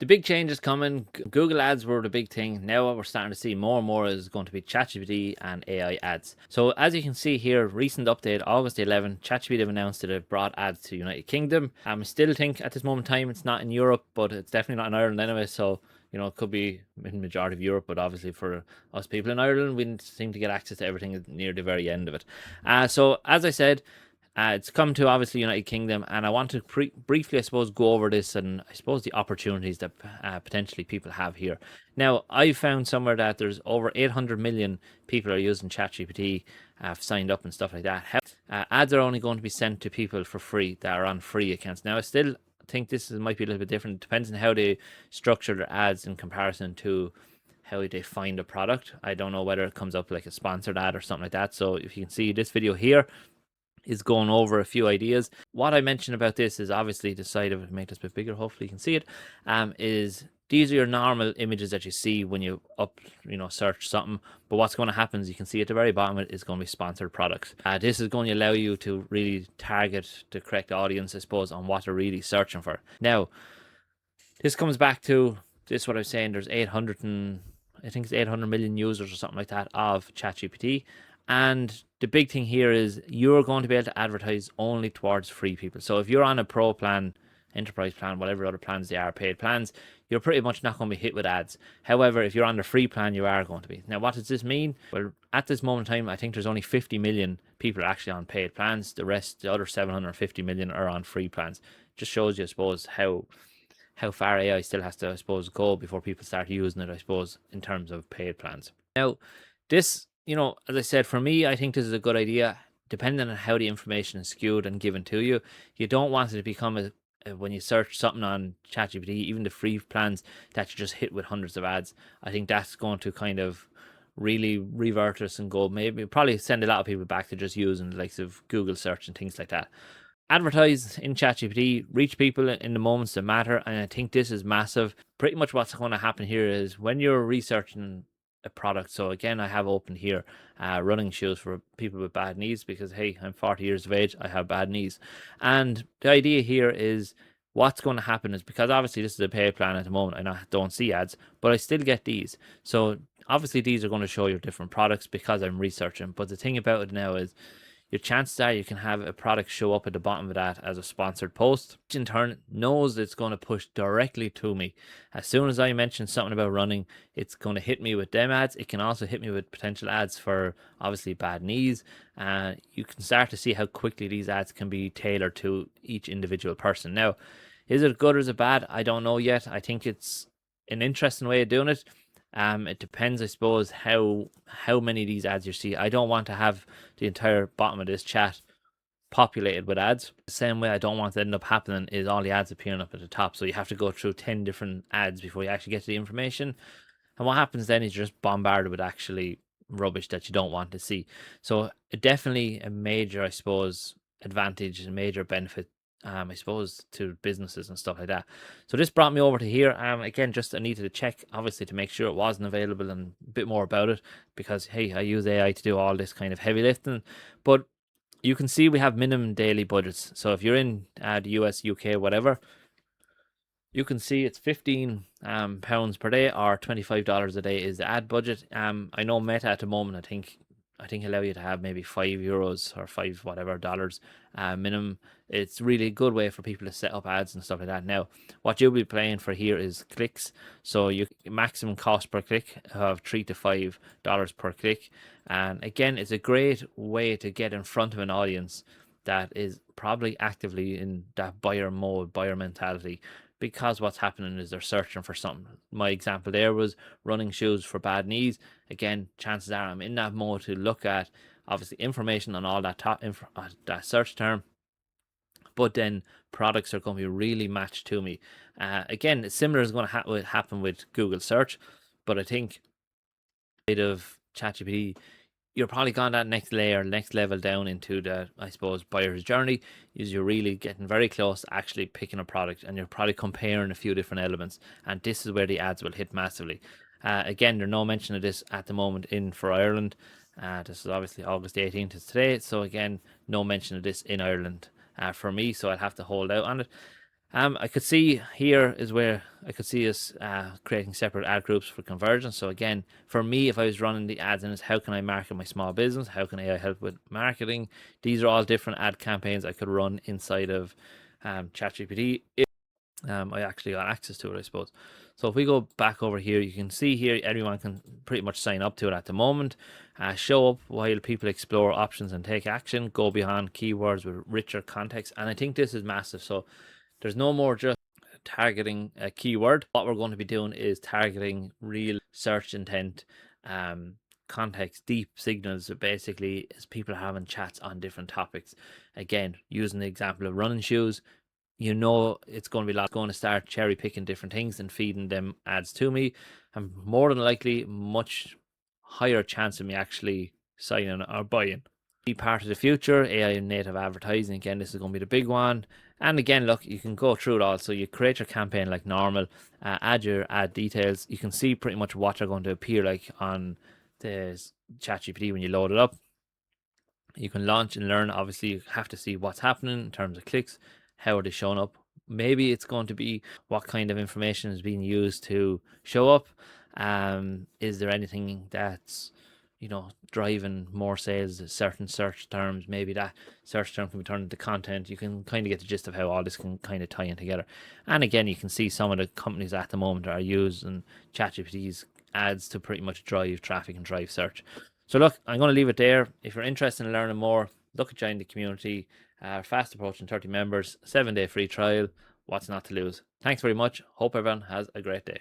The big change is coming. Google ads were the big thing. Now what we're starting to see more and more is going to be ChatGPT and AI ads. So as you can see here, recent update, August 11th, ChatGPT have announced that it brought ads to United Kingdom. I still think at this moment in time it's not in Europe, but it's definitely not in Ireland anyway. So it could be in the majority of Europe, but obviously for us people in Ireland, we seem to get access to everything near the very end of it. So as I said, it's come to obviously United Kingdom, and I want to briefly, I suppose, go over this and I suppose the opportunities that potentially people have here. Now, I found somewhere that there's over 800 million people are using ChatGPT, have signed up and stuff like that. Ads are only going to be sent to people for free that are on free accounts. Now, I still think might be a little bit different. It depends on how they structure their ads in comparison to how they find a product. I don't know whether it comes up like a sponsored ad or something like that. So if you can see this video here, is going over a few ideas. What I mentioned about this is obviously the side of it, make this a bit bigger, hopefully you can see it, is these are your normal images that you see when you search something. But what's going to happen is you can see at the very bottom it is going to be sponsored products. This is going to allow you to really target the correct audience, I suppose, on what they're really searching for. Now, this comes back to this, what I was saying, there's 800 million users or something like that of ChatGPT. And the big thing here is you're going to be able to advertise only towards free people. So if you're on a pro plan, enterprise plan, whatever other plans they are, paid plans, you're pretty much not going to be hit with ads. However, if you're on the free plan, you are going to be. Now, what does this mean? Well, at this moment in time, I think there's only 50 million people actually on paid plans. The rest, the other 750 million, are on free plans. Just shows you, I suppose, how far AI still has to, I suppose, go before people start using it, I suppose, in terms of paid plans. Now, this, as I said, for me, I think this is a good idea, depending on how the information is skewed and given to you. You don't want it to become when you search something on ChatGPT, even the free plans, that you just hit with hundreds of ads. I think that's going to kind of really revert us and go, maybe probably send a lot of people back to just using the likes of Google search and things like that. Advertise in ChatGPT, reach people in the moments that matter, and I think this is massive. Pretty much what's going to happen here is when you're researching a product. So again, I have opened here running shoes for people with bad knees because, hey, I'm 40 years of age, I have bad knees. And the idea here is what's going to happen is, because obviously this is a paid plan at the moment and I don't see ads, but I still get these. So obviously these are going to show your different products because I'm researching. But the thing about it now is your chances are you can have a product show up at the bottom of that as a sponsored post, which in turn knows it's going to push directly to me. As soon as I mention something about running, it's going to hit me with them ads. It can also hit me with potential ads for obviously bad knees. You can start to see how quickly these ads can be tailored to each individual person. Now, is it good or is it bad? I don't know yet. I think it's an interesting way of doing it. It depends, I suppose, how many of these ads you see. I don't want to have the entire bottom of this chat populated with ads. The same way I don't want to end up happening is all the ads appearing up at the top. So you have to go through 10 different ads before you actually get to the information. And what happens then is you're just bombarded with actually rubbish that you don't want to see. So definitely a major, I suppose, advantage, a major benefit, I suppose, to businesses and stuff like that. So this brought me over to here. Again, just I needed to check, obviously, to make sure it wasn't available and a bit more about it, because hey, I use AI to do all this kind of heavy lifting. But you can see we have minimum daily budgets. So if you're in the US, UK, whatever, you can see it's 15 pounds per day or $25 a day is the ad budget. I know Meta at the moment, I think allow you to have maybe €5 or five whatever dollars minimum. It's really a good way for people to set up ads and stuff like that. Now, what you'll be playing for here is clicks. So you maximum cost per click of $3 to $5 per click. And again, it's a great way to get in front of an audience that is probably actively in that buyer mode, buyer mentality, because what's happening is they're searching for something. My example there was running shoes for bad knees. Again, chances are I'm in that mode to look at obviously information on all that that search term, but then products are going to be really matched to me. Again, similar is going to happen with Google search, but I think a bit of ChatGPT, you're probably gone that next level down into the, I suppose, buyer's journey, is you're really getting very close to actually picking a product, and you're probably comparing a few different elements, and this is where the ads will hit massively. Again, there's no mention of this at the moment for Ireland. This is obviously August 18th is today, so again, no mention of this in Ireland for me, so I'll have to hold out on it. I could see here is where I could see us creating separate ad groups for conversion. So again, for me, if I was running the ads in it, how can I market my small business? How can AI help with marketing? These are all different ad campaigns I could run inside of ChatGPT. I actually got access to it, I suppose. So if we go back over here, you can see here everyone can pretty much sign up to it at the moment. Show up while people explore options and take action. Go beyond keywords with richer context, and I think this is massive. So there's no more just targeting a keyword. What we're going to be doing is targeting real search intent, um, context, deep signals. Basically, as people are having chats on different topics. Again, using the example of running shoes, you know it's going to be going to start cherry picking different things and feeding them ads to me, and more than likely much higher chance of me actually signing or buying. Be part of the future, AI and native advertising. Again, this is going to be the big one. And again, look, you can go through it all. So you create your campaign like normal, add your ad details. You can see pretty much what they're going to appear like on the ChatGPT when you load it up. You can launch and learn. Obviously, you have to see what's happening in terms of clicks, how are they showing up. Maybe it's going to be what kind of information is being used to show up. Is there anything that's driving more sales? Certain search terms, maybe that search term can be turned into content. You can kind of get the gist of how all this can kind of tie in together. And again, you can see some of the companies at the moment are using ChatGPT's ads to pretty much drive traffic and drive search. So look, I'm going to leave it there. If you're interested in learning more, look at joining the community. Fast approaching 30 members, 7-day free trial. What's not to lose? Thanks very much. Hope everyone has a great day.